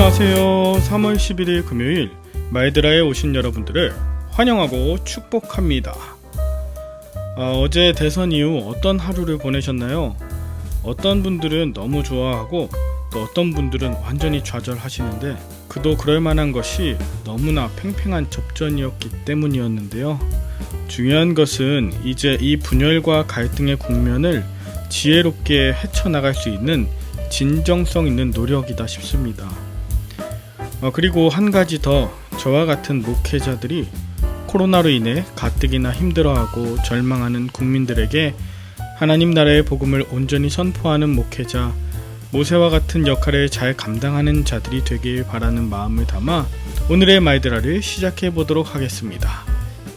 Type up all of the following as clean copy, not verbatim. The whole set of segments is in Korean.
안녕하세요. 3월 11일 금요일 마이드라에 오신 여러분들을 환영하고 축복합니다. 어제 대선 이후 어떤 하루를 보내셨나요? 어떤 분들은 너무 좋아하고 또 어떤 분들은 완전히 좌절하시는데 그도 그럴 만한 것이 너무나 팽팽한 접전이었기 때문이었는데요. 중요한 것은 이제 이 분열과 갈등의 국면을 지혜롭게 헤쳐나갈 수 있는 진정성 있는 노력이다 싶습니다. 그리고 한 가지 더, 저와 같은 목회자들이 코로나로 인해 가뜩이나 힘들어하고 절망하는 국민들에게 하나님 나라의 복음을 온전히 선포하는 목회자, 모세와 같은 역할을 잘 감당하는 자들이 되길 바라는 마음을 담아 오늘의 마이드라를 시작해 보도록 하겠습니다.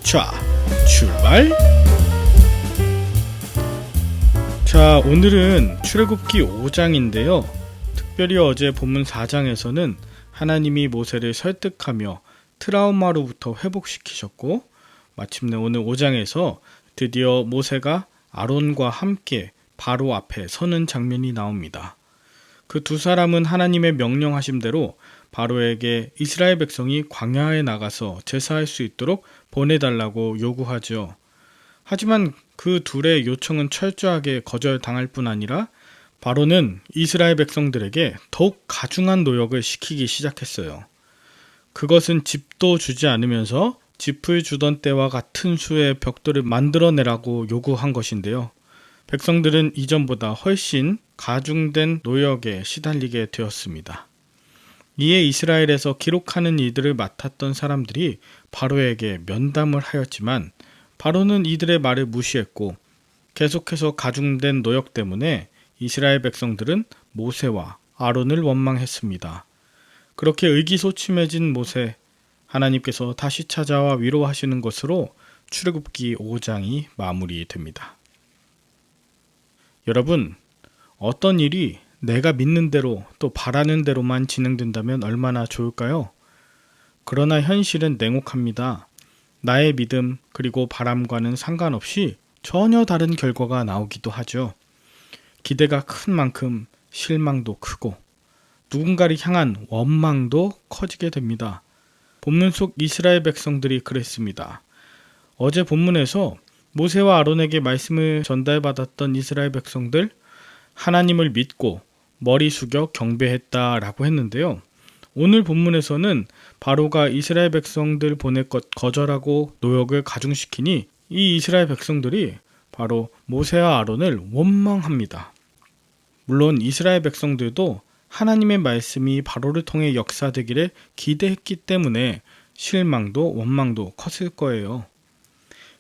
자, 출발! 자, 오늘은 출애굽기 5장인데요. 특별히 어제 본문 4장에서는 하나님이 모세를 설득하며 트라우마로부터 회복시키셨고, 마침내 오늘 5장에서 드디어 모세가 아론과 함께 바로 앞에 서는 장면이 나옵니다. 그 두 사람은 하나님의 명령하심대로 바로에게 이스라엘 백성이 광야에 나가서 제사할 수 있도록 보내달라고 요구하죠. 하지만 그 둘의 요청은 철저하게 거절당할 뿐 아니라 바로는 이스라엘 백성들에게 더욱 가중한 노역을 시키기 시작했어요. 그것은 집도 주지 않으면서 집을 주던 때와 같은 수의 벽돌을 만들어내라고 요구한 것인데요. 백성들은 이전보다 훨씬 가중된 노역에 시달리게 되었습니다. 이에 이스라엘에서 기록하는 일들을 맡았던 사람들이 바로에게 면담을 하였지만 바로는 이들의 말을 무시했고 계속해서 가중된 노역 때문에 이스라엘 백성들은 모세와 아론을 원망했습니다. 그렇게 의기소침해진 모세, 하나님께서 다시 찾아와 위로하시는 것으로 출애굽기 5장이 마무리됩니다. 여러분, 어떤 일이 내가 믿는 대로 또 바라는 대로만 진행된다면 얼마나 좋을까요? 그러나 현실은 냉혹합니다. 나의 믿음 그리고 바람과는 상관없이 전혀 다른 결과가 나오기도 하죠. 기대가 큰 만큼 실망도 크고 누군가를 향한 원망도 커지게 됩니다. 본문 속 이스라엘 백성들이 그랬습니다. 어제 본문에서 모세와 아론에게 말씀을 전달받았던 이스라엘 백성들, 하나님을 믿고 머리 숙여 경배했다라고 했는데요. 오늘 본문에서는 바로가 이스라엘 백성들 보낼 것 거절하고 노역을 가중시키니 이 이스라엘 백성들이 바로 모세와 아론을 원망합니다. 물론 이스라엘 백성들도 하나님의 말씀이 바로를 통해 역사되기를 기대했기 때문에 실망도 원망도 컸을 거예요.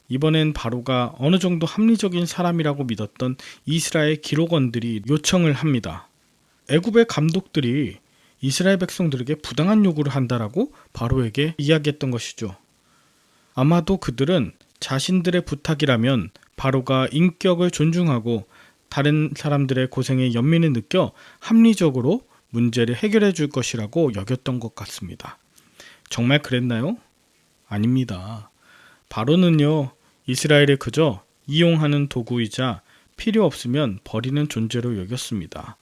이번엔 바로가 어느 정도 합리적인 사람이라고 믿었던 이스라엘 기록원들이 요청을 합니다. 애굽의 감독들이 이스라엘 백성들에게 부당한 요구를 한다라고 바로에게 이야기했던 것이죠. 아마도 그들은 자신들의 부탁이라면 바로가 인격을 존중하고 다른 사람들의 고생에 연민을 느껴 합리적으로 문제를 해결해 줄 것이라고 여겼던 것 같습니다. 정말 그랬나요? 아닙니다. 바로는요, 이스라엘을 그저 이용하는 도구이자 필요 없으면 버리는 존재로 여겼습니다.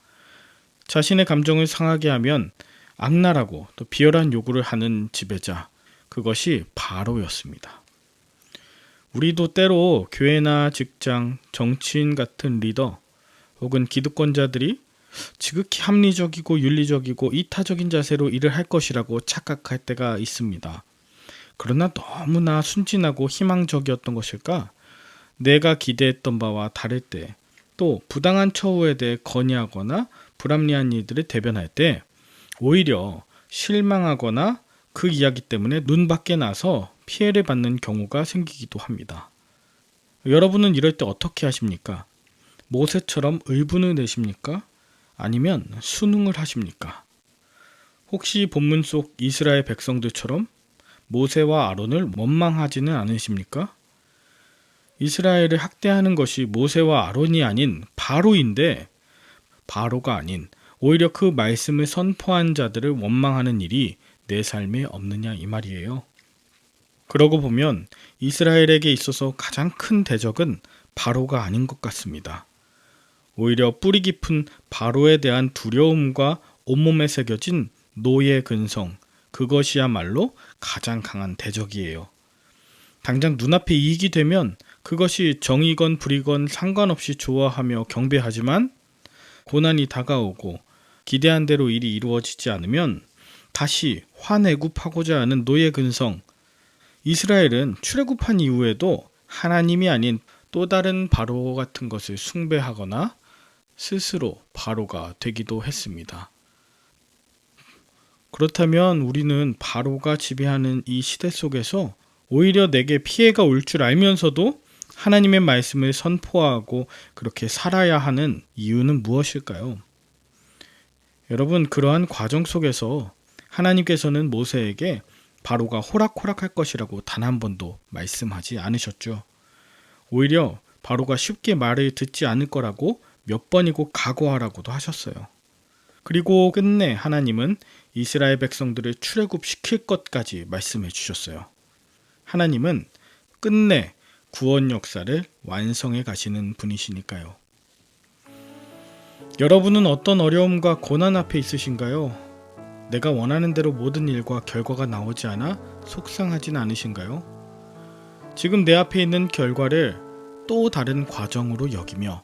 자신의 감정을 상하게 하면 악랄하고 또 비열한 요구를 하는 지배자, 그것이 바로였습니다. 우리도 때로 교회나 직장, 정치인 같은 리더 혹은 기득권자들이 지극히 합리적이고 윤리적이고 이타적인 자세로 일을 할 것이라고 착각할 때가 있습니다. 그러나 너무나 순진하고 희망적이었던 것일까? 내가 기대했던 바와 다를 때, 또 부당한 처우에 대해 건의하거나 불합리한 일들을 대변할 때 오히려 실망하거나 그 이야기 때문에 눈 밖에 나서 피해를 받는 경우가 생기기도 합니다. 여러분은 이럴 때 어떻게 하십니까? 모세처럼 의분을 내십니까? 아니면 순응을 하십니까? 혹시 본문 속 이스라엘 백성들처럼 모세와 아론을 원망하지는 않으십니까? 이스라엘을 학대하는 것이 모세와 아론이 아닌 바로인데, 바로가 아닌 오히려 그 말씀을 선포한 자들을 원망하는 일이 내 삶에 없느냐 이 말이에요. 그러고 보면 이스라엘에게 있어서 가장 큰 대적은 바로가 아닌 것 같습니다. 오히려 뿌리 깊은 바로에 대한 두려움과 온몸에 새겨진 노예 근성, 그것이야말로 가장 강한 대적이에요. 당장 눈앞에 이익이 되면 그것이 정이건 불이건 상관없이 좋아하며 경배하지만 고난이 다가오고 기대한 대로 일이 이루어지지 않으면 다시 환애굽하고자 하는 노예 근성. 이스라엘은 출애굽한 이후에도 하나님이 아닌 또 다른 바로 같은 것을 숭배하거나 스스로 바로가 되기도 했습니다. 그렇다면 우리는 바로가 지배하는 이 시대 속에서 오히려 내게 피해가 올 줄 알면서도 하나님의 말씀을 선포하고 그렇게 살아야 하는 이유는 무엇일까요? 여러분, 그러한 과정 속에서 하나님께서는 모세에게 바로가 호락호락할 것이라고 단 한 번도 말씀하지 않으셨죠. 오히려 바로가 쉽게 말을 듣지 않을 거라고 몇 번이고 각오하라고도 하셨어요. 그리고 끝내 하나님은 이스라엘 백성들을 출애굽시킬 것까지 말씀해 주셨어요. 하나님은 끝내 구원 역사를 완성해 가시는 분이시니까요. 여러분은 어떤 어려움과 고난 앞에 있으신가요? 내가 원하는 대로 모든 일과 결과가 나오지 않아 속상하진 않으신가요? 지금 내 앞에 있는 결과를 또 다른 과정으로 여기며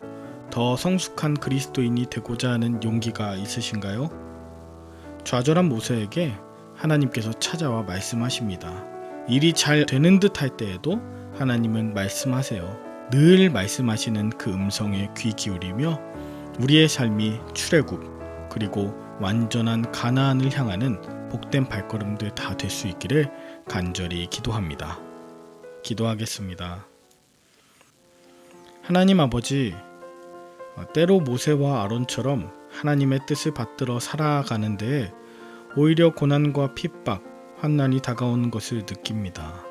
더 성숙한 그리스도인이 되고자 하는 용기가 있으신가요? 좌절한 모세에게 하나님께서 찾아와 말씀하십니다. 일이 잘 되는 듯 할 때에도 하나님은 말씀하세요. 늘 말씀하시는 그 음성에 귀 기울이며 우리의 삶이 출애굽 그리고 완전한 가나안을 향하는 복된 발걸음들 다 될 수 있기를 간절히 기도합니다. 기도하겠습니다. 하나님 아버지, 때로 모세와 아론처럼 하나님의 뜻을 받들어 살아가는 데에 오히려 고난과 핍박, 환난이 다가오는 것을 느낍니다.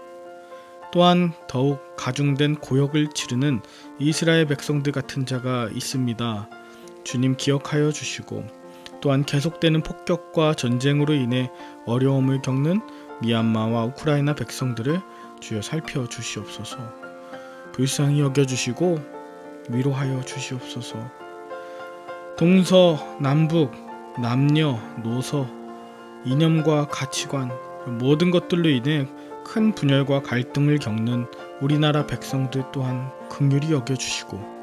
또한 더욱 가중된 고역을 치르는 이스라엘 백성들 같은 자가 있습니다. 주님 기억하여 주시고 또한 계속되는 폭격과 전쟁으로 인해 어려움을 겪는 미얀마와 우크라이나 백성들을 주여 살펴주시옵소서. 불쌍히 여겨주시고 위로하여 주시옵소서. 동서, 남북, 남녀, 노서, 이념과 가치관 모든 것들로 인해 큰 분열과 갈등을 겪는 우리나라 백성들 또한 긍휼히 여겨주시고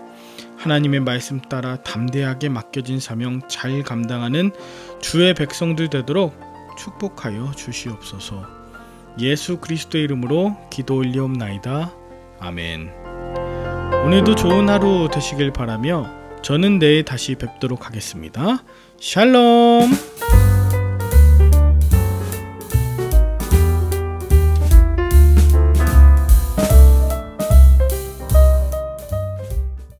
하나님의 말씀 따라 담대하게 맡겨진 사명 잘 감당하는 주의 백성들 되도록 축복하여 주시옵소서. 예수 그리스도의 이름으로 기도 올리옵나이다. 아멘. 오늘도 좋은 하루 되시길 바라며 저는 내일 다시 뵙도록 하겠습니다. 샬롬.